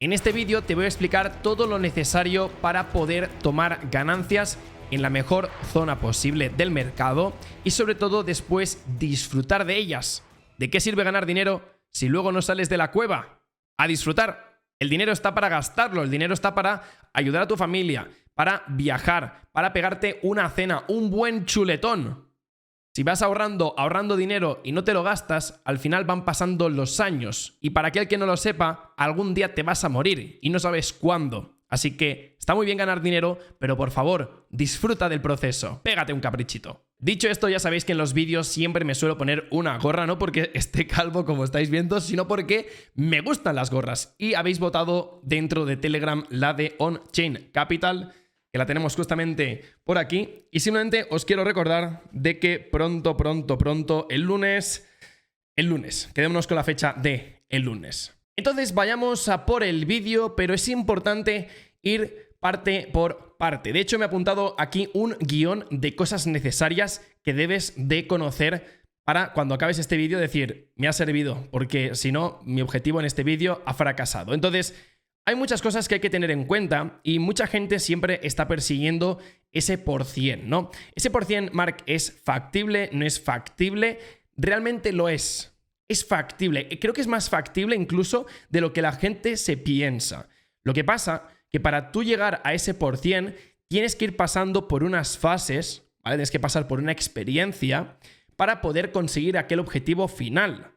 En este vídeo te voy a explicar todo lo necesario para poder tomar ganancias en la mejor zona posible del mercado y sobre todo después disfrutar de ellas. ¿De qué sirve ganar dinero si luego no sales de la cueva? A disfrutar. El dinero está para gastarlo, el dinero está para ayudar a tu familia, para viajar, para pegarte una cena, un buen chuletón. Si vas ahorrando dinero y no te lo gastas, al final van pasando los años. Y para aquel que no lo sepa, algún día te vas a morir y no sabes cuándo. Así que está muy bien ganar dinero, pero por favor, disfruta del proceso. Pégate un caprichito. Dicho esto, ya sabéis que en los vídeos siempre me suelo poner una gorra, no porque esté calvo como estáis viendo, sino porque me gustan las gorras. Y habéis votado dentro de Telegram la de On-Chain Capital, que la tenemos justamente por aquí. Y simplemente os quiero recordar de que pronto, el lunes, quedémonos con la fecha de el lunes. Entonces vayamos a por el vídeo, pero es importante ir parte por parte. De hecho, me he apuntado aquí un guión de cosas necesarias que debes de conocer para cuando acabes este vídeo decir, me ha servido, porque si no, mi objetivo en este vídeo ha fracasado. Entonces, hay muchas cosas que hay que tener en cuenta y mucha gente siempre está persiguiendo ese %, ¿no? Ese %, Mark, ¿es factible? ¿No es factible? Realmente lo es. Es factible. Creo que es más factible incluso de lo que la gente se piensa. Lo que pasa que para tú llegar a ese %, tienes que ir pasando por unas fases, ¿vale? Tienes que pasar por una experiencia para poder conseguir aquel objetivo final.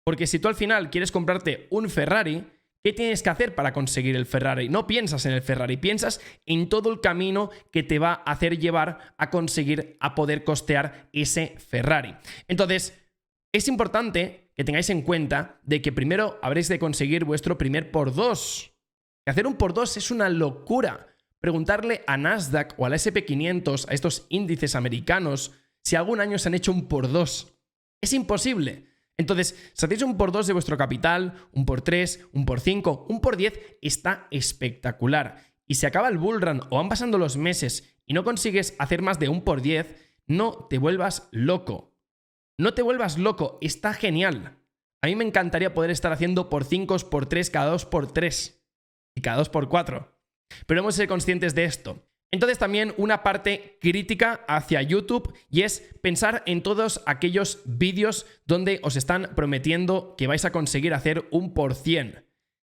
Porque si tú al final quieres comprarte un Ferrari, ¿qué tienes que hacer para conseguir el Ferrari? No piensas en el Ferrari, piensas en todo el camino que te va a hacer llevar a conseguir, a poder costear ese Ferrari. Entonces, es importante que tengáis en cuenta de que primero habréis de conseguir vuestro primer ×2. Y hacer un ×2 es una locura. Preguntarle a Nasdaq o a la SP500, a estos índices americanos, si algún año se han hecho un ×2. Es imposible. Entonces, si hacéis un ×2 de vuestro capital, un ×3, un ×5, un ×10, está espectacular. Y si acaba el bullrun o van pasando los meses y no consigues hacer más de un ×10, no te vuelvas loco. No te vuelvas loco, está genial. A mí me encantaría poder estar haciendo ×5, ×3, cada 2×3 y cada 2×4. Pero hemos de ser conscientes de esto. Entonces también una parte crítica hacia YouTube y es pensar en todos aquellos vídeos donde os están prometiendo que vais a conseguir hacer un %.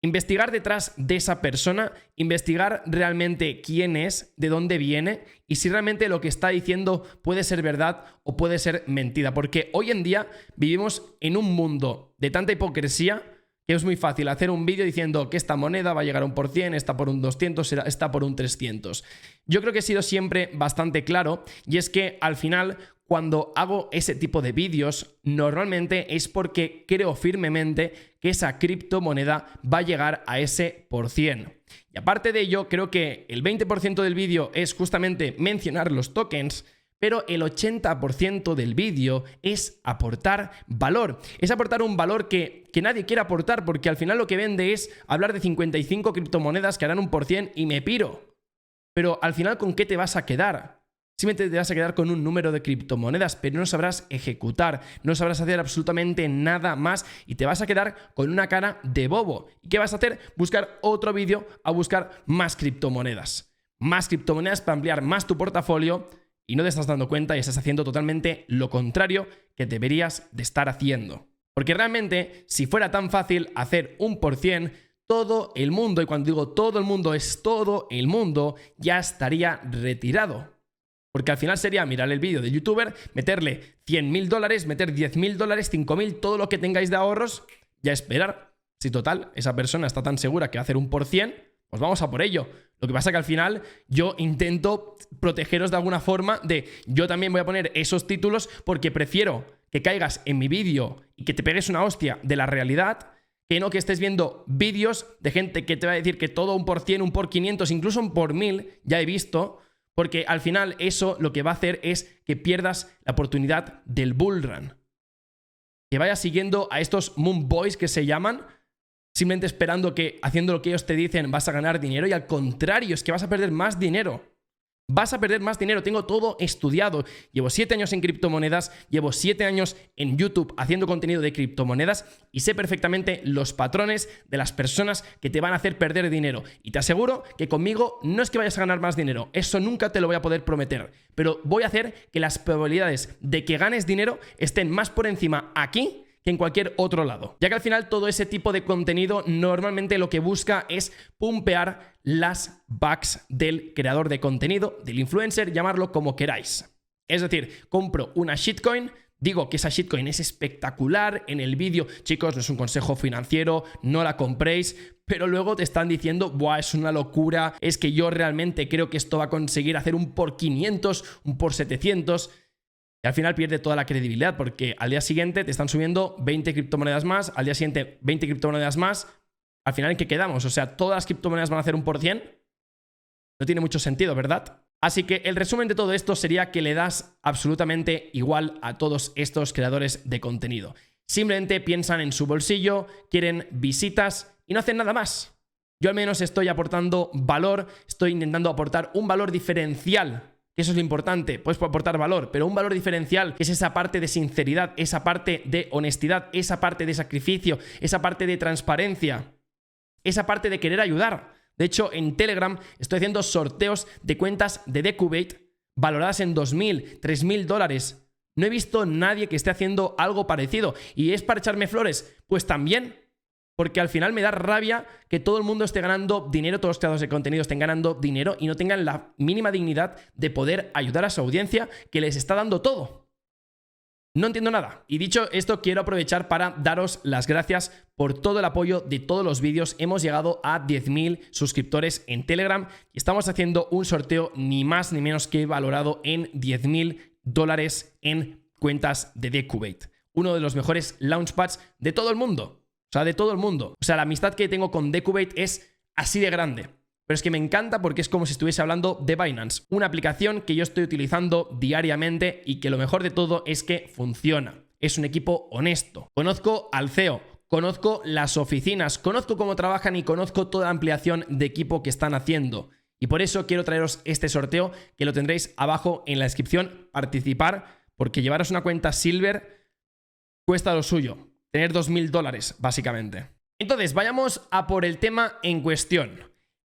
Investigar detrás de esa persona, investigar realmente quién es, de dónde viene y si realmente lo que está diciendo puede ser verdad o puede ser mentira. Porque hoy en día vivimos en un mundo de tanta hipocresía que es muy fácil hacer un vídeo diciendo que esta moneda va a llegar a un %, está por un 200, está por un 300. Yo creo que he sido siempre bastante claro y es que al final cuando hago ese tipo de vídeos normalmente es porque creo firmemente que esa criptomoneda va a llegar a ese %. Y aparte de ello, creo que el 20% del vídeo es justamente mencionar los tokens, pero el 80% del vídeo es aportar valor. Es aportar un valor que nadie quiere aportar porque al final lo que vende es hablar de 55 criptomonedas que harán un % y me piro. Pero al final, ¿con qué te vas a quedar? Simplemente te vas a quedar con un número de criptomonedas, pero no sabrás ejecutar, no sabrás hacer absolutamente nada más y te vas a quedar con una cara de bobo. ¿Y qué vas a hacer? Buscar otro vídeo a buscar más criptomonedas. Más criptomonedas para ampliar más tu portafolio. Y no te estás dando cuenta y estás haciendo totalmente lo contrario que deberías de estar haciendo. Porque realmente, si fuera tan fácil hacer un %, todo el mundo, y cuando digo todo el mundo es todo el mundo, ya estaría retirado. Porque al final sería mirar el vídeo del youtuber, meterle $100.000, meter $10.000, $5.000, todo lo que tengáis de ahorros, y a esperar. Si total, esa persona está tan segura que va a hacer un %, pues vamos a por ello. Lo que pasa que al final yo intento protegeros de alguna forma de yo también voy a poner esos títulos porque prefiero que caigas en mi vídeo y que te pegues una hostia de la realidad que no que estés viendo vídeos de gente que te va a decir que todo un %, un por 500, incluso un por 1000, ya he visto, porque al final eso lo que va a hacer es que pierdas la oportunidad del bullrun. Que vayas siguiendo a estos moon boys que se llaman, simplemente esperando que haciendo lo que ellos te dicen vas a ganar dinero y al contrario, es que vas a perder más dinero. Vas a perder más dinero, tengo todo estudiado. Llevo 7 años en criptomonedas, llevo 7 años en YouTube haciendo contenido de criptomonedas y sé perfectamente los patrones de las personas que te van a hacer perder dinero. Y te aseguro que conmigo no es que vayas a ganar más dinero, eso nunca te lo voy a poder prometer, pero voy a hacer que las probabilidades de que ganes dinero estén más por encima aquí que en cualquier otro lado. Ya que al final todo ese tipo de contenido normalmente lo que busca es pumpear las bucks del creador de contenido, del influencer, llamarlo como queráis. Es decir, compro una shitcoin, digo que esa shitcoin es espectacular en el vídeo, chicos, no es un consejo financiero, no la compréis, pero luego te están diciendo, buah, es una locura, es que yo realmente creo que esto va a conseguir hacer un por 500, un por 700... Y al final pierde toda la credibilidad porque al día siguiente te están subiendo 20 criptomonedas más, al día siguiente 20 criptomonedas más. Al final, ¿en qué quedamos? O sea, ¿todas las criptomonedas van a hacer un por 100? No tiene mucho sentido, ¿verdad? Así que el resumen de todo esto sería que le das absolutamente igual a todos estos creadores de contenido. Simplemente piensan en su bolsillo, quieren visitas y no hacen nada más. Yo al menos estoy aportando valor, estoy intentando aportar un valor diferencial. Eso es lo importante, puedes aportar valor, pero un valor diferencial que es esa parte de sinceridad, esa parte de honestidad, esa parte de sacrificio, esa parte de transparencia, esa parte de querer ayudar. De hecho, en Telegram estoy haciendo sorteos de cuentas de Decubate valoradas en $2.000, $3.000. No he visto nadie que esté haciendo algo parecido. ¿Y es para echarme flores? Pues también. Porque al final me da rabia que todo el mundo esté ganando dinero, todos los creadores de contenido estén ganando dinero y no tengan la mínima dignidad de poder ayudar a su audiencia que les está dando todo. No entiendo nada. Y dicho esto, quiero aprovechar para daros las gracias por todo el apoyo de todos los vídeos. Hemos llegado a 10.000 suscriptores en Telegram y estamos haciendo un sorteo ni más ni menos que valorado en $10.000 en cuentas de Decubate. Uno de los mejores launchpads de todo el mundo. O sea, de todo el mundo. O sea, la amistad que tengo con Decubate es así de grande. Pero es que me encanta porque es como si estuviese hablando de Binance. Una aplicación que yo estoy utilizando diariamente y que lo mejor de todo es que funciona. Es un equipo honesto. Conozco al CEO, conozco las oficinas, conozco cómo trabajan y conozco toda la ampliación de equipo que están haciendo. Y por eso quiero traeros este sorteo que lo tendréis abajo en la descripción. Participar, porque llevaros una cuenta Silver cuesta lo suyo. Tener $2.000, básicamente. Entonces, vayamos a por el tema en cuestión.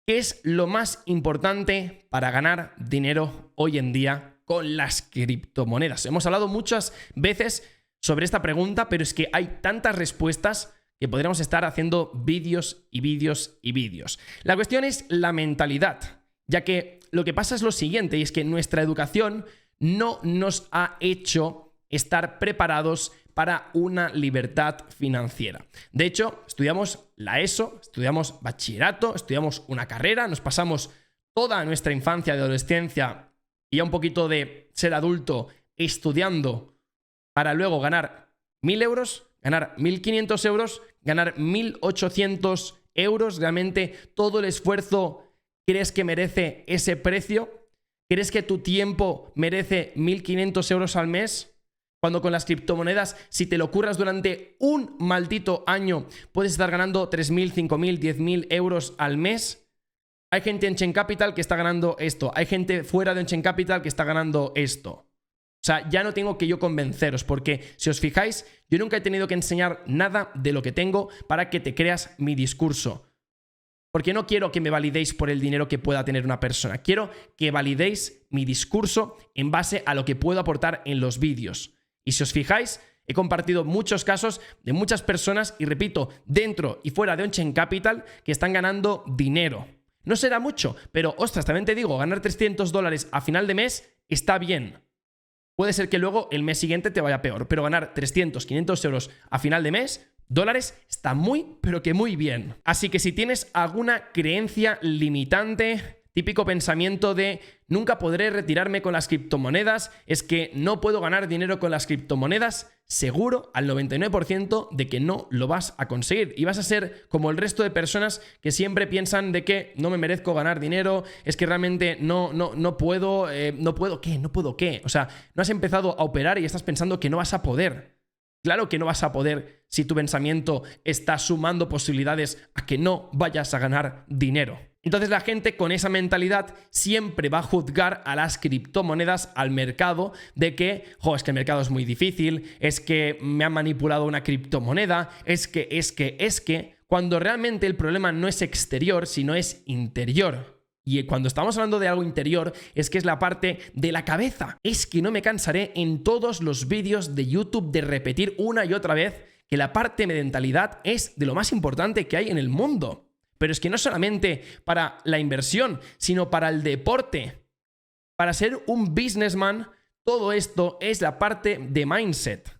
¿Qué es lo más importante para ganar dinero hoy en día con las criptomonedas? Hemos hablado muchas veces sobre esta pregunta, pero es que hay tantas respuestas que podríamos estar haciendo vídeos y vídeos y vídeos. La cuestión es la mentalidad, ya que lo que pasa es lo siguiente, y es que nuestra educación no nos ha hecho estar preparados para una libertad financiera. De hecho, estudiamos la ESO, estudiamos bachillerato, estudiamos una carrera, nos pasamos toda nuestra infancia, de adolescencia y ya un poquito de ser adulto estudiando para luego ganar 1.000 euros, ganar 1.500 euros, ganar 1.800 euros. ¿Realmente todo el esfuerzo crees que merece ese precio? ¿Crees que tu tiempo merece 1.500 euros al mes? Cuando con las criptomonedas, si te lo curras durante un maldito año, puedes estar ganando 3.000, 5.000, 10.000 euros al mes. Hay gente en Chain Capital que está ganando esto. Hay gente fuera de Chain Capital que está ganando esto. O sea, ya no tengo que yo convenceros, porque si os fijáis, yo nunca he tenido que enseñar nada de lo que tengo para que te creas mi discurso. Porque no quiero que me validéis por el dinero que pueda tener una persona. Quiero que validéis mi discurso en base a lo que puedo aportar en los vídeos. Y si os fijáis, he compartido muchos casos de muchas personas, y repito, dentro y fuera de On-Chain Capital, que están ganando dinero. No será mucho, pero ostras, también te digo, ganar $300 a final de mes está bien. Puede ser que luego el mes siguiente te vaya peor, pero ganar 300, 500 euros a final de mes, dólares, está muy, pero que muy bien. Así que si tienes alguna creencia limitante, típico pensamiento de nunca podré retirarme con las criptomonedas, es que no puedo ganar dinero con las criptomonedas, seguro al 99% de que no lo vas a conseguir. Y vas a ser como el resto de personas que siempre piensan de que no me merezco ganar dinero, es que realmente no puedo, ¿qué? O sea, no has empezado a operar y estás pensando que no vas a poder. Claro que no vas a poder si tu pensamiento está sumando posibilidades a que no vayas a ganar dinero. Entonces la gente con esa mentalidad siempre va a juzgar a las criptomonedas, al mercado, de que, es que el mercado es muy difícil, es que me han manipulado una criptomoneda, es que, cuando realmente el problema no es exterior, sino es interior. Y cuando estamos hablando de algo interior, es que es la parte de la cabeza. Es que no me cansaré en todos los vídeos de YouTube de repetir una y otra vez que la parte de mentalidad es de lo más importante que hay en el mundo. Pero es que no solamente para la inversión, sino para el deporte. Para ser un businessman, todo esto es la parte de mindset.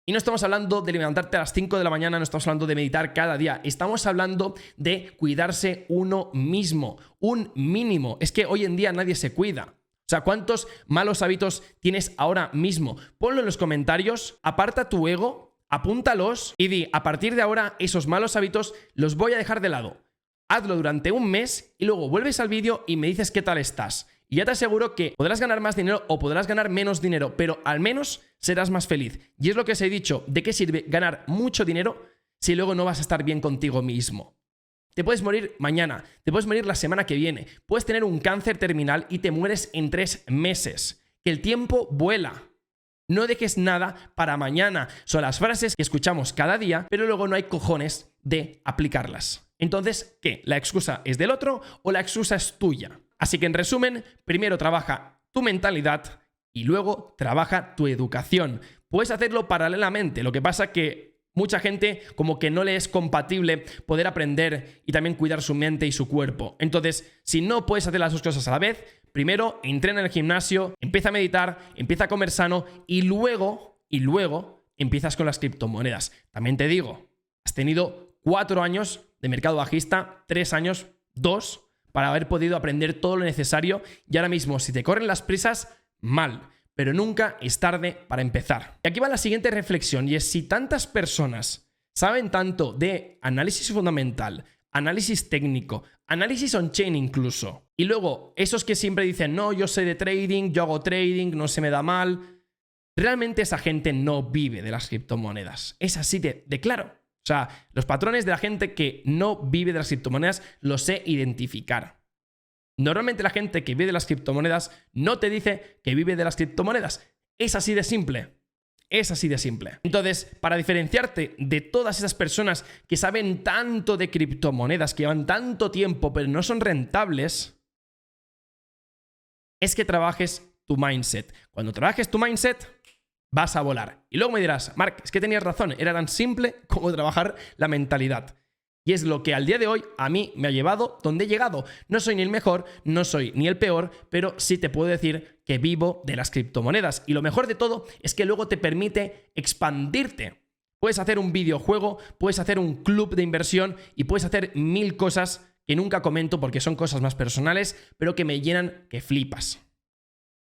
Y no estamos hablando de levantarte a las 5 de la mañana, no estamos hablando de meditar cada día. Estamos hablando de cuidarse uno mismo, un mínimo. Es que hoy en día nadie se cuida. O sea, ¿cuántos malos hábitos tienes ahora mismo? Ponlo en los comentarios, aparta tu ego, apúntalos y di, a partir de ahora esos malos hábitos los voy a dejar de lado. Hazlo durante un mes y luego vuelves al vídeo y me dices qué tal estás. Y ya te aseguro que podrás ganar más dinero o podrás ganar menos dinero, pero al menos serás más feliz. Y es lo que os he dicho, ¿de qué sirve ganar mucho dinero si luego no vas a estar bien contigo mismo? Te puedes morir mañana, te puedes morir la semana que viene, puedes tener un cáncer terminal y te mueres en 3 meses. Que el tiempo vuela. No dejes nada para mañana. Son las frases que escuchamos cada día, pero luego no hay cojones de aplicarlas. Entonces, ¿qué? ¿La excusa es del otro o la excusa es tuya? Así que en resumen, primero trabaja tu mentalidad y luego trabaja tu educación. Puedes hacerlo paralelamente, lo que pasa que mucha gente como que no le es compatible poder aprender y también cuidar su mente y su cuerpo. Entonces, si no puedes hacer las dos cosas a la vez, primero entrena en el gimnasio, empieza a meditar, empieza a comer sano y luego empiezas con las criptomonedas. También te digo, has tenido 4 años de mercado bajista, 3 años, 2, para haber podido aprender todo lo necesario y ahora mismo, si te corren las prisas, mal, pero nunca es tarde para empezar. Y aquí va la siguiente reflexión y es si tantas personas saben tanto de análisis fundamental, análisis técnico, análisis on-chain incluso, y luego esos que siempre dicen, no, yo sé de trading, yo hago trading, no se me da mal, realmente esa gente no vive de las criptomonedas. Es así de claro. O sea, los patrones de la gente que no vive de las criptomonedas los sé identificar. Normalmente la gente que vive de las criptomonedas no te dice que vive de las criptomonedas. Es así de simple. Es así de simple. Entonces, para diferenciarte de todas esas personas que saben tanto de criptomonedas, que llevan tanto tiempo pero no son rentables, es que trabajes tu mindset. Cuando trabajes tu mindset, vas a volar. Y luego me dirás, Marc, es que tenías razón, era tan simple como trabajar la mentalidad. Y es lo que al día de hoy a mí me ha llevado donde he llegado. No soy ni el mejor, no soy ni el peor, pero sí te puedo decir que vivo de las criptomonedas. Y lo mejor de todo es que luego te permite expandirte. Puedes hacer un videojuego, puedes hacer un club de inversión y puedes hacer 1000 cosas que nunca comento porque son cosas más personales, pero que me llenan que flipas.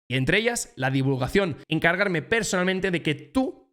Y entre ellas, la divulgación, encargarme personalmente de que tú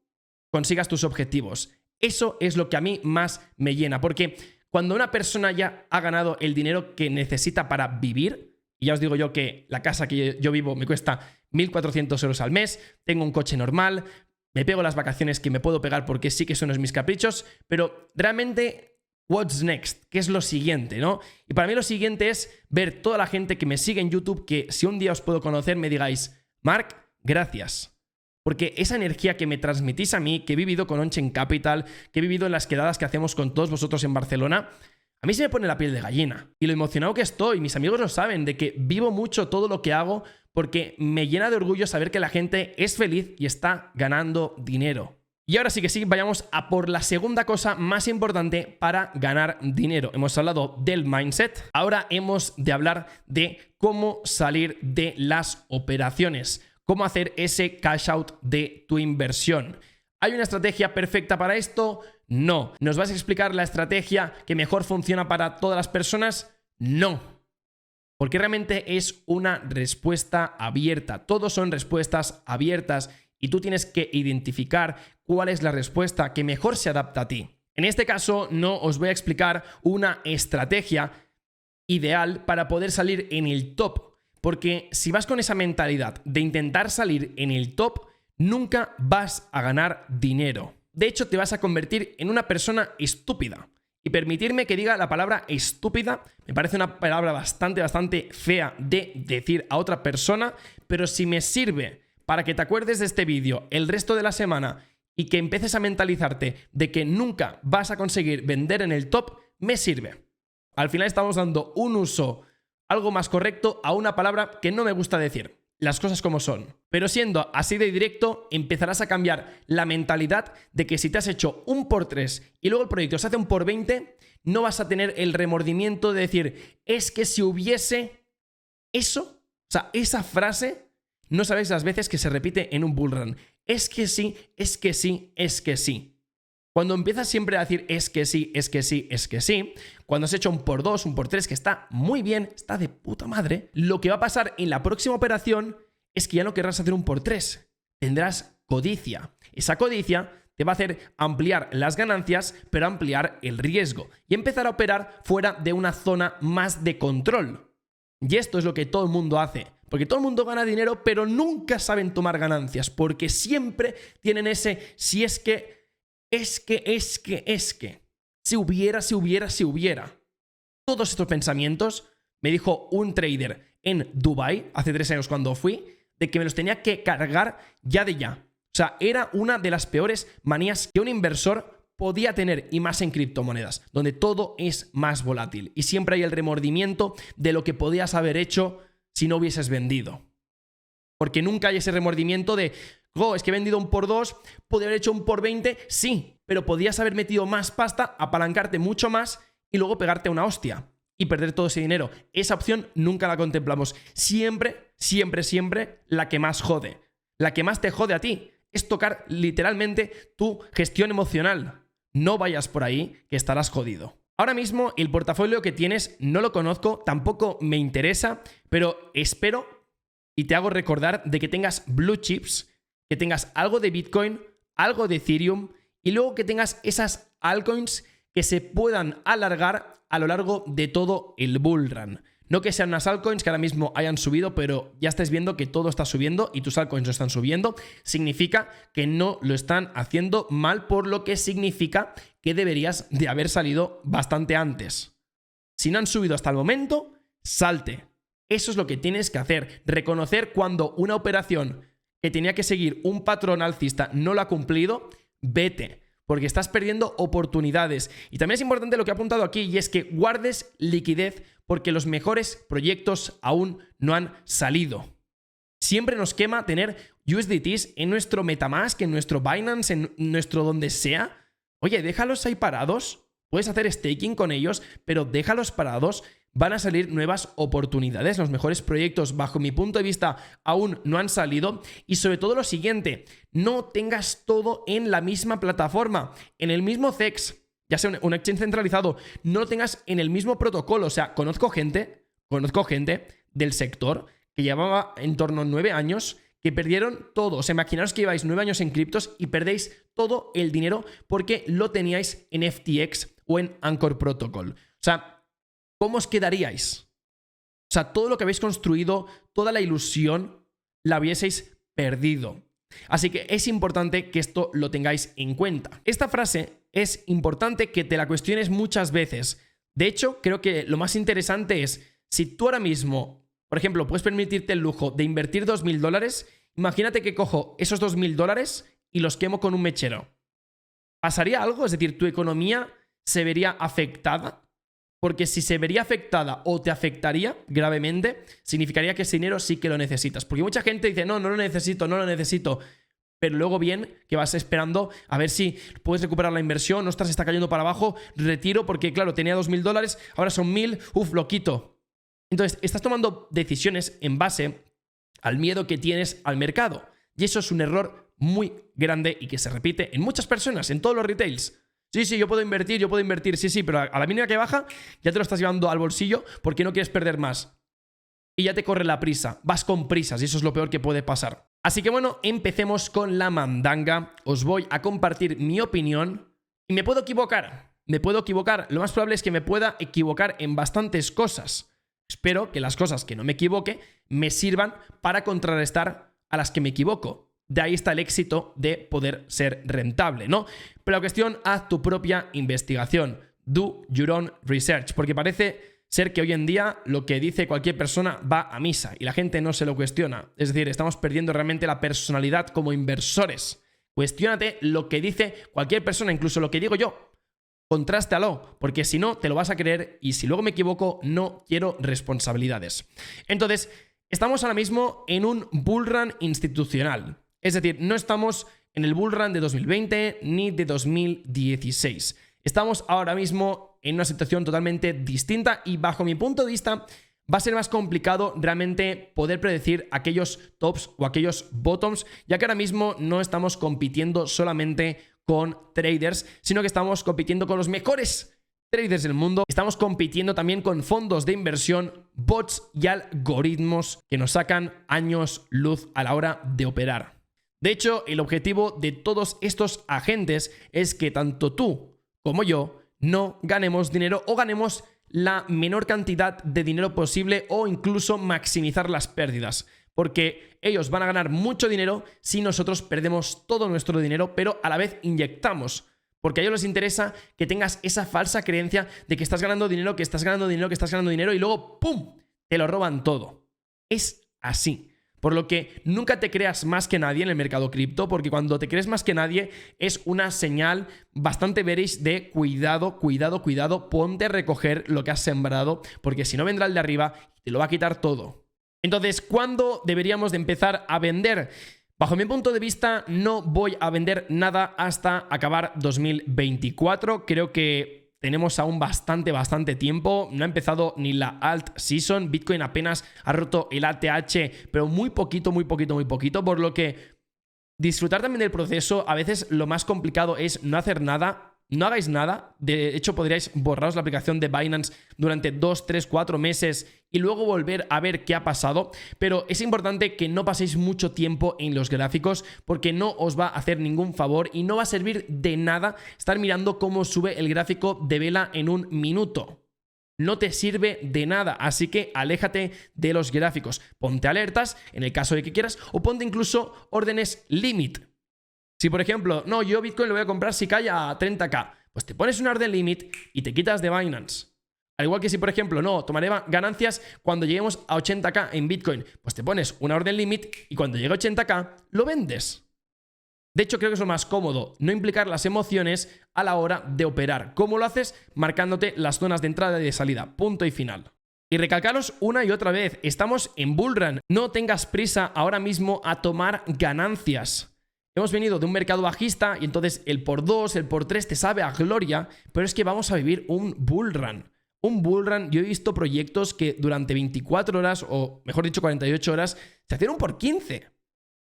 consigas tus objetivos. Eso es lo que a mí más me llena, porque cuando una persona ya ha ganado el dinero que necesita para vivir, y ya os digo yo que la casa que yo vivo me cuesta 1.400 euros al mes, tengo un coche normal, me pego las vacaciones que me puedo pegar porque sí que son mis caprichos, pero realmente, what's next? ¿Qué es lo siguiente, no? Y para mí lo siguiente es ver toda la gente que me sigue en YouTube, que si un día os puedo conocer me digáis, Marc, gracias. Porque esa energía que me transmitís a mí, que he vivido con On-Chain Capital, que he vivido en las quedadas que hacemos con todos vosotros en Barcelona, a mí se me pone la piel de gallina. Y lo emocionado que estoy, mis amigos lo saben, de que vivo mucho todo lo que hago porque me llena de orgullo saber que la gente es feliz y está ganando dinero. Y ahora sí que sí, vayamos a por la segunda cosa más importante para ganar dinero. Hemos hablado del mindset, ahora hemos de hablar de cómo salir de las operaciones. ¿Cómo hacer ese cash out de tu inversión? ¿Hay una estrategia perfecta para esto? No. ¿Nos vas a explicar la estrategia que mejor funciona para todas las personas? No. Porque realmente es una respuesta abierta. Todos son respuestas abiertas y tú tienes que identificar cuál es la respuesta que mejor se adapta a ti. En este caso, no os voy a explicar una estrategia ideal para poder salir en el top. Porque si vas con esa mentalidad de intentar salir en el top, nunca vas a ganar dinero. De hecho, te vas a convertir en una persona estúpida. Y permitirme que diga la palabra estúpida, me parece una palabra bastante fea de decir a otra persona, pero si me sirve para que te acuerdes de este vídeo el resto de la semana y que empieces a mentalizarte de que nunca vas a conseguir vender en el top, me sirve. Al final estamos dando un uso algo más correcto a una palabra que no me gusta decir. Las cosas como son. Pero siendo así de directo, empezarás a cambiar la mentalidad de que si te has hecho un por 3 y luego el proyecto se hace un por 20, no vas a tener el remordimiento de decir, es que si hubiese eso, o sea, esa frase, no sabéis las veces que se repite en un bullrun. Es que sí, es que sí, es que sí. Cuando empiezas siempre a decir es que sí, es que sí, es que sí, cuando has hecho un por 2, un por 3, que está muy bien, está de puta madre, lo que va a pasar en la próxima operación es que ya no querrás hacer un por 3. Tendrás codicia. Esa codicia te va a hacer ampliar las ganancias, pero ampliar el riesgo y empezar a operar fuera de una zona más de control. Y esto es lo que todo el mundo hace. Porque todo el mundo gana dinero, pero nunca saben tomar ganancias, porque siempre tienen ese si es que... Si hubiera. Todos estos pensamientos me dijo un trader en Dubai hace 3 años cuando fui, de que me los tenía que cargar ya de ya. O sea, era una de las peores manías que un inversor podía tener, y más en criptomonedas, donde todo es más volátil. Y siempre hay el remordimiento de lo que podías haber hecho si no hubieses vendido. Porque nunca hay ese remordimiento de... es que he vendido un por 2, podría haber hecho un por 20, sí, pero podías haber metido más pasta, apalancarte mucho más y luego pegarte una hostia y perder todo ese dinero. Esa opción nunca la contemplamos. Siempre la que más jode. La que más te jode a ti es tocar literalmente tu gestión emocional. No vayas por ahí, que estarás jodido. Ahora mismo el portafolio que tienes no lo conozco, tampoco me interesa, pero espero y te hago recordar de que tengas blue chips, que tengas algo de Bitcoin, algo de Ethereum y luego que tengas esas altcoins que se puedan alargar a lo largo de todo el bullrun. No que sean unas altcoins que ahora mismo hayan subido, pero ya estés viendo que todo está subiendo y tus altcoins no están subiendo. Significa que no lo están haciendo mal, por lo que significa que deberías de haber salido bastante antes. Si no han subido hasta el momento, salte. Eso es lo que tienes que hacer. Reconocer cuando una operación que tenía que seguir un patrón alcista no lo ha cumplido, vete, porque estás perdiendo oportunidades. Y también es importante lo que he apuntado aquí, y es que guardes liquidez porque los mejores proyectos aún no han salido. Siempre nos quema tener USDTs en nuestro MetaMask, en nuestro Binance, en nuestro donde sea. Oye, déjalos ahí parados, puedes hacer staking con ellos, pero déjalos parados. Van a salir nuevas oportunidades. Los mejores proyectos, bajo mi punto de vista, aún no han salido. Y sobre todo lo siguiente, no tengas todo en la misma plataforma, en el mismo CEX, ya sea un exchange centralizado, no lo tengas en el mismo protocolo. O sea, conozco gente del sector que llevaba en torno a 9 años que perdieron todo. O sea, imaginaos que lleváis 9 años en criptos y perdéis todo el dinero porque lo teníais en FTX o en Anchor Protocol. O sea, ¿cómo os quedaríais? O sea, todo lo que habéis construido, toda la ilusión, la habieseis perdido. Así que es importante que esto lo tengáis en cuenta. Esta frase es importante que te la cuestiones muchas veces. De hecho, creo que lo más interesante es, si tú ahora mismo, por ejemplo, puedes permitirte el lujo de invertir $2.000, imagínate que cojo esos $2.000 y los quemo con un mechero. ¿Pasaría algo? Es decir, ¿tu economía se vería afectada? Porque si se vería afectada o te afectaría gravemente, significaría que ese dinero sí que lo necesitas. Porque mucha gente dice, no lo necesito. Pero luego bien, que vas esperando a ver si puedes recuperar la inversión, ostras, está cayendo para abajo, retiro porque, claro, tenía $2.000, ahora son 1.000, lo quito. Entonces, estás tomando decisiones en base al miedo que tienes al mercado. Y eso es un error muy grande y que se repite en muchas personas, en todos los retails. Sí, yo puedo invertir, sí, pero a la mínima que baja ya te lo estás llevando al bolsillo porque no quieres perder más. Y ya te corre la prisa, vas con prisas y eso es lo peor que puede pasar. Así que bueno, empecemos con la mandanga. Os voy a compartir mi opinión y me puedo equivocar. Lo más probable es que me pueda equivocar en bastantes cosas. Espero que las cosas que no me equivoque me sirvan para contrarrestar a las que me equivoco. De ahí está el éxito de poder ser rentable, ¿no? Pero la cuestión, haz tu propia investigación. do your own research, porque parece ser que hoy en día lo que dice cualquier persona va a misa y la gente no se lo cuestiona. Es decir, estamos perdiendo realmente la personalidad como inversores. Cuestiónate lo que dice cualquier persona, incluso lo que digo yo. Contrástalo, porque si no, te lo vas a creer y si luego me equivoco, no quiero responsabilidades. Entonces, estamos ahora mismo en un bullrun institucional. Es decir, no estamos en el bullrun de 2020 ni de 2016. Estamos ahora mismo en una situación totalmente distinta y bajo mi punto de vista va a ser más complicado realmente poder predecir aquellos tops o aquellos bottoms, ya que ahora mismo no estamos compitiendo solamente con traders, sino que estamos compitiendo con los mejores traders del mundo. Estamos compitiendo también con fondos de inversión, bots y algoritmos que nos sacan años luz a la hora de operar. De hecho, el objetivo de todos estos agentes es que tanto tú como yo no ganemos dinero o ganemos la menor cantidad de dinero posible o incluso maximizar las pérdidas. Porque ellos van a ganar mucho dinero si nosotros perdemos todo nuestro dinero, pero a la vez inyectamos. Porque a ellos les interesa que tengas esa falsa creencia de que estás ganando dinero, que estás ganando dinero, que estás ganando dinero y luego ¡pum! Te lo roban todo. Es así. Por lo que nunca te creas más que nadie en el mercado cripto, porque cuando te crees más que nadie es una señal bastante bearish de cuidado, cuidado, cuidado, ponte a recoger lo que has sembrado, porque si no vendrá el de arriba y te lo va a quitar todo. Entonces, ¿cuándo deberíamos de empezar a vender? Bajo mi punto de vista, no voy a vender nada hasta acabar 2024. Creo que tenemos aún bastante tiempo. No ha empezado ni la alt season. Bitcoin apenas ha roto el ATH, pero muy poquito, por lo que disfrutar también del proceso. A veces lo más complicado es no hacer nada. No hagáis nada. De hecho, podríais borraros la aplicación de Binance durante 2, 3, 4 meses y luego volver a ver qué ha pasado. Pero es importante que no paséis mucho tiempo en los gráficos porque no os va a hacer ningún favor y no va a servir de nada estar mirando cómo sube el gráfico de vela en un minuto. No te sirve de nada, así que aléjate de los gráficos. Ponte alertas en el caso de que quieras o ponte incluso órdenes limit. Si, por ejemplo, no, yo Bitcoin lo voy a comprar si cae a 30k, pues te pones una orden limit y te quitas de Binance. Al igual que si, por ejemplo, no, tomaré ganancias cuando lleguemos a 80k en Bitcoin, pues te pones una orden limit y cuando llegue a 80k lo vendes. De hecho, creo que es lo más cómodo, no implicar las emociones a la hora de operar. ¿Cómo lo haces? Marcándote las zonas de entrada y de salida. Punto y final. Y recalcaros una y otra vez, estamos en bullrun. No tengas prisa ahora mismo a tomar ganancias. Hemos venido de un mercado bajista y entonces el por 2, el por 3 te sabe a gloria, pero es que vamos a vivir un bullrun. Un bullrun, yo he visto proyectos que durante 24 horas, o mejor dicho 48 horas, se hacían un por 15.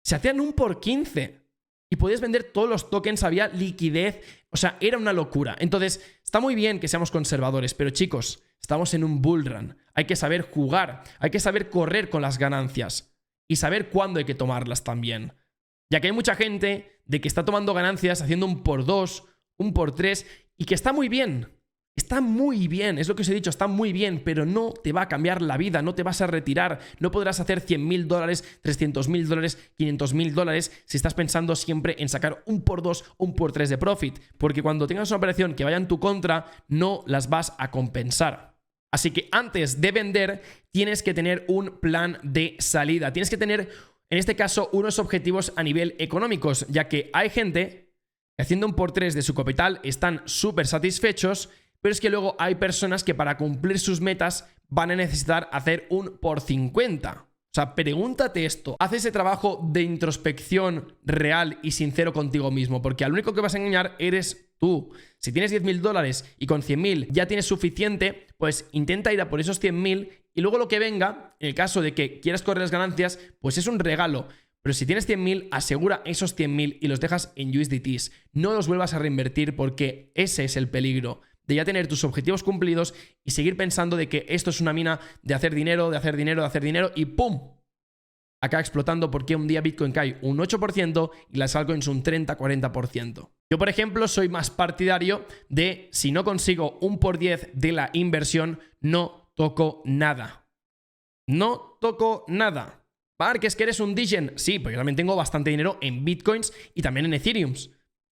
Se hacían un por 15. Y podías vender todos los tokens, había liquidez, o sea, era una locura. Entonces, está muy bien que seamos conservadores, pero chicos, estamos en un bullrun. Hay que saber jugar, hay que saber correr con las ganancias y saber cuándo hay que tomarlas también. Ya que hay mucha gente de que está tomando ganancias haciendo un por 2, un por 3 y que está muy bien. Está muy bien, es lo que os he dicho, está muy bien, pero no te va a cambiar la vida, no te vas a retirar, no podrás hacer $100.000, $300.000, $500.000 si estás pensando siempre en sacar un por 2 o un por 3 de profit, porque cuando tengas una operación que vaya en tu contra, no las vas a compensar. Así que antes de vender, tienes que tener un plan de salida, tienes que tener, en este caso, unos objetivos a nivel económicos, ya que hay gente que haciendo un por 3 de su capital están súper satisfechos, pero es que luego hay personas que para cumplir sus metas van a necesitar hacer un por 50. O sea, pregúntate esto. Haz ese trabajo de introspección real y sincero contigo mismo, porque al único que vas a engañar eres tú. Si tienes $10.000 y con 100.000 ya tienes suficiente, pues intenta ir a por esos 100.000 y luego lo que venga, en el caso de que quieras correr las ganancias, pues es un regalo. Pero si tienes 100.000, asegura esos 100.000 y los dejas en USDTs. No los vuelvas a reinvertir porque ese es el peligro de ya tener tus objetivos cumplidos y seguir pensando de que esto es una mina de hacer dinero, de hacer dinero, de hacer dinero y ¡pum! Acaba explotando porque un día Bitcoin cae un 8% y las altcoins un 30-40%. Yo, por ejemplo, soy más partidario de si no consigo un por 10 de la inversión, no toco nada. No toco nada. Mark, es que eres un Degen. Sí, porque yo también tengo bastante dinero en Bitcoins y también en Ethereum.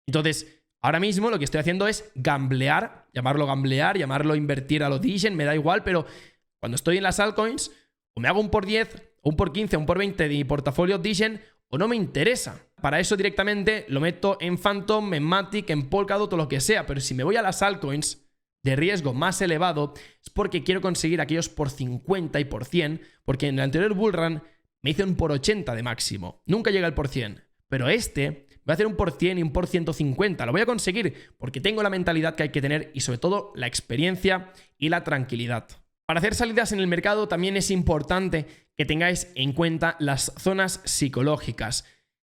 Entonces, ahora mismo lo que estoy haciendo es gamblear llamarlo gamblear, llamarlo invertir a lo Degen, me da igual, pero cuando estoy en las altcoins, o me hago un por 10, o un por 15, o un por 20 de mi portafolio Degen, o no me interesa. Para eso directamente lo meto en Phantom, en Matic, en Polkadot o lo que sea, pero si me voy a las altcoins de riesgo más elevado, es porque quiero conseguir aquellos por 50 y por 100, porque en el anterior bullrun me hice un por 80 de máximo. Nunca llega al por 100. Pero este voy a hacer un por 100 y un por 150. Lo voy a conseguir porque tengo la mentalidad que hay que tener y sobre todo la experiencia y la tranquilidad. Para hacer salidas en el mercado también es importante que tengáis en cuenta las zonas psicológicas.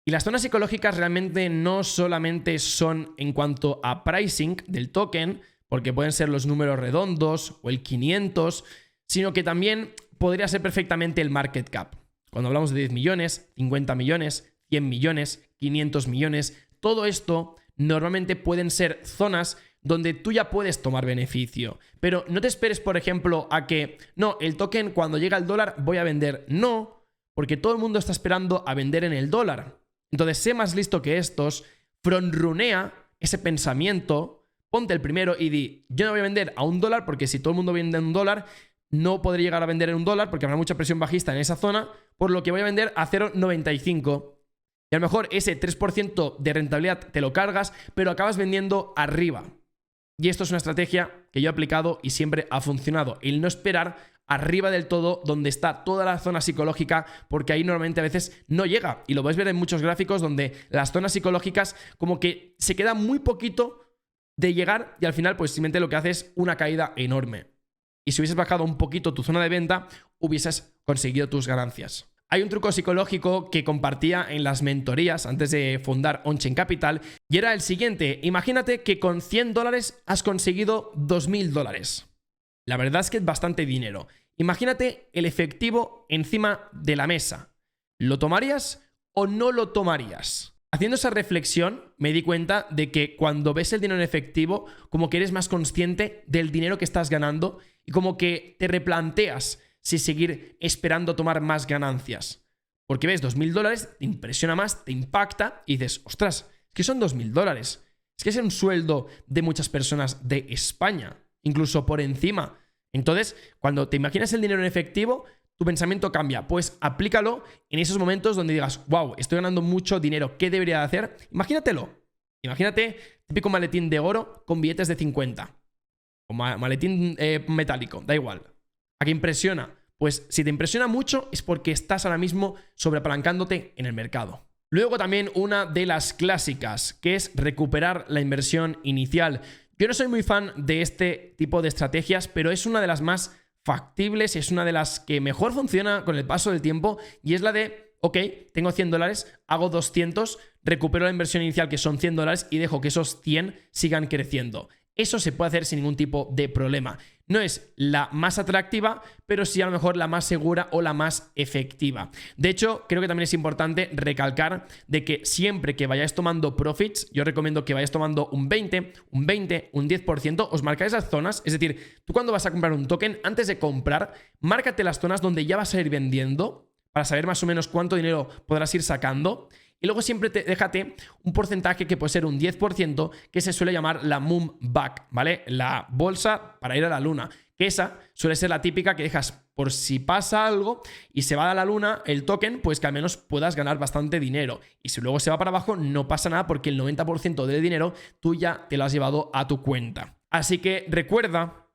Y las zonas psicológicas realmente no solamente son en cuanto a pricing del token, porque pueden ser los números redondos o el 500, sino que también podría ser perfectamente el market cap. Cuando hablamos de 10 millones, 50 millones, 100 millones, 500 millones, todo esto normalmente pueden ser zonas donde tú ya puedes tomar beneficio. Pero no te esperes, por ejemplo, a que, no, el token cuando llega al dólar voy a vender. No, porque todo el mundo está esperando a vender en el dólar. Entonces, sé más listo que estos, frontrunea ese pensamiento, ponte el primero y di, yo no voy a vender a $1 porque si todo el mundo vende en $1, no podré llegar a vender en $1 porque habrá mucha presión bajista en esa zona, por lo que voy a vender a 0,95. Y a lo mejor ese 3% de rentabilidad te lo cargas, pero acabas vendiendo arriba. Y esto es una estrategia que yo he aplicado y siempre ha funcionado. El no esperar arriba del todo donde está toda la zona psicológica, porque ahí normalmente a veces no llega. Y lo vais a ver en muchos gráficos donde las zonas psicológicas como que se queda muy poquito de llegar y al final pues simplemente lo que hace es una caída enorme. Y si hubieses bajado un poquito tu zona de venta, hubieses conseguido tus ganancias. Hay un truco psicológico que compartía en las mentorías antes de fundar Onchain Capital y era el siguiente. Imagínate que con $100 has conseguido $2.000. La verdad es que es bastante dinero. Imagínate el efectivo encima de la mesa. ¿Lo tomarías o no lo tomarías? Haciendo esa reflexión me di cuenta de que cuando ves el dinero en efectivo, como que eres más consciente del dinero que estás ganando y como que te replanteas si seguir esperando tomar más ganancias. Porque ves $2.000, te impresiona más, te impacta y dices, ostras, es que son $2.000. Es que es un sueldo de muchas personas de España, incluso por encima. Entonces, cuando te imaginas el dinero en efectivo, tu pensamiento cambia. Pues aplícalo en esos momentos donde digas, wow, estoy ganando mucho dinero, ¿qué debería de hacer? Imagínatelo. Imagínate típico maletín de oro con billetes de 50. O maletín metálico, da igual. ¿A qué impresiona? Pues si te impresiona mucho es porque estás ahora mismo sobreapalancándote en el mercado. Luego también una de las clásicas, que es recuperar la inversión inicial. Yo no soy muy fan de este tipo de estrategias, pero es una de las más factibles, es una de las que mejor funciona con el paso del tiempo y es la de, ok, tengo $100, hago 200, recupero la inversión inicial que son $100 y dejo que esos 100 sigan creciendo. Eso se puede hacer sin ningún tipo de problema. No es la más atractiva, pero sí a lo mejor la más segura o la más efectiva. De hecho, creo que también es importante recalcar de que siempre que vayáis tomando profits, yo recomiendo que vayáis tomando un 20, un 10%, os marcáis las zonas. Es decir, tú cuando vas a comprar un token, antes de comprar, márcate las zonas donde ya vas a ir vendiendo para saber más o menos cuánto dinero podrás ir sacando. Y luego siempre déjate un porcentaje que puede ser un 10%, que se suele llamar la moon back, ¿vale? La bolsa para ir a la luna. Que esa suele ser la típica que dejas por si pasa algo y se va a la luna el token, pues que al menos puedas ganar bastante dinero. Y si luego se va para abajo, no pasa nada porque el 90% del dinero tú ya te lo has llevado a tu cuenta. Así que recuerda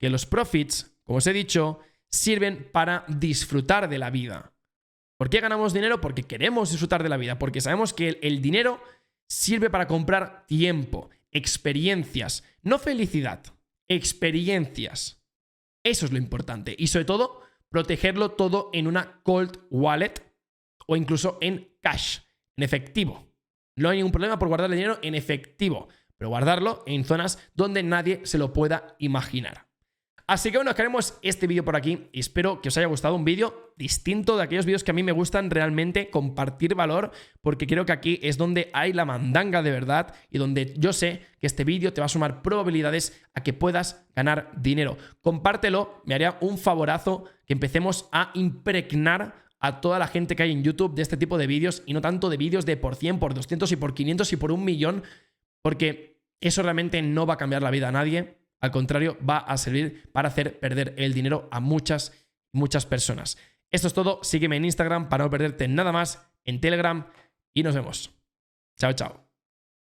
que los profits, como os he dicho, sirven para disfrutar de la vida. ¿Por qué ganamos dinero? Porque queremos disfrutar de la vida, porque sabemos que el dinero sirve para comprar tiempo, experiencias, no felicidad, experiencias. Eso es lo importante. Y sobre todo, protegerlo todo en una cold wallet o incluso en cash, en efectivo. No hay ningún problema por guardar el dinero en efectivo, pero guardarlo en zonas donde nadie se lo pueda imaginar. Así que bueno, acabaremos este vídeo por aquí y espero que os haya gustado, un vídeo distinto de aquellos vídeos que a mí me gustan realmente compartir valor, porque creo que aquí es donde hay la mandanga de verdad y donde yo sé que este vídeo te va a sumar probabilidades a que puedas ganar dinero. Compártelo, me haría un favorazo que empecemos a impregnar a toda la gente que hay en YouTube de este tipo de vídeos y no tanto de vídeos de por 100, por 200 y por 500 y por 1 millón, porque eso realmente no va a cambiar la vida a nadie. Al contrario, va a servir para hacer perder el dinero a muchas personas. Esto es todo. Sígueme en Instagram para no perderte nada más, en Telegram y nos vemos. Chao, chao.